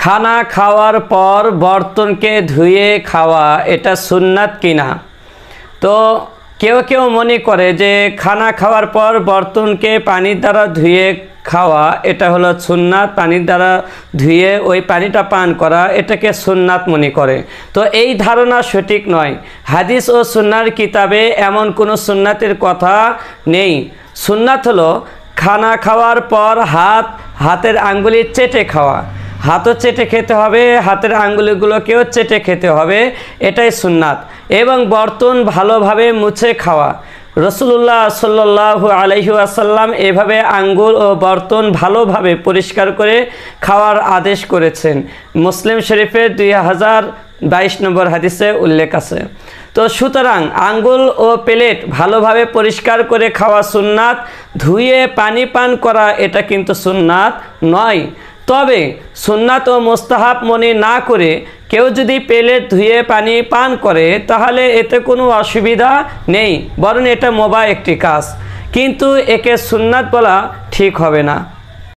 খানা খাওয়ার পর বর্তনকে ধুয়ে খাওয়া এটা সুন্নাত কিনা। তো কেউ কেউ মনে করে যে খানা খাওয়ার পর বর্তনকে পানির দ্বারা ধুয়ে খাওয়া এটা হলো সুন্নাত, পানির দ্বারা ধুয়ে ওই পানিটা পান করা এটাকে সুন্নাত মনে করে। তো এই ধারণা সঠিক নয়। হাদিস ও সুন্নাহর কিতাবে এমন কোনো সুন্নাতের কথা নেই। সুন্নাত হলো খানা খাওয়ার পর হাতের আঙ্গুলি চেটে খাওয়া, হাতও চেটে খেতে হবে, হাতের আঙ্গুলিগুলোকেও চেটে খেতে হবে, এটাই সুন্নাত। এবং বর্তন ভালোভাবে মুছে খাওয়া, রাসূলুল্লাহ সাল্লাল্লাহু আলাইহি ওয়াসাল্লাম এভাবে আঙ্গুল ও বর্তন ভালোভাবে পরিষ্কার করে খাওয়ার আদেশ করেছেন। মুসলিম শরীফের 2022 নম্বর হাদিসে উল্লেখ আছে। তো সুতরাং আঙ্গুল ও প্লেট ভালোভাবে পরিষ্কার করে খাওয়া সুন্নাত, ধুয়ে পানি পান করা এটা কিন্তু সুন্নাত নয়। তবে সুন্নাত ও মুস্তাহাব মনে না করে কেউ যদি প্লেট ধুয়ে পানি পান করে তাহলে এতে কোনো অসুবিধা নেই, বরং এটা মুবাহ একটি কাজ, কিন্তু একে সুন্নাত বলা ঠিক হবে না।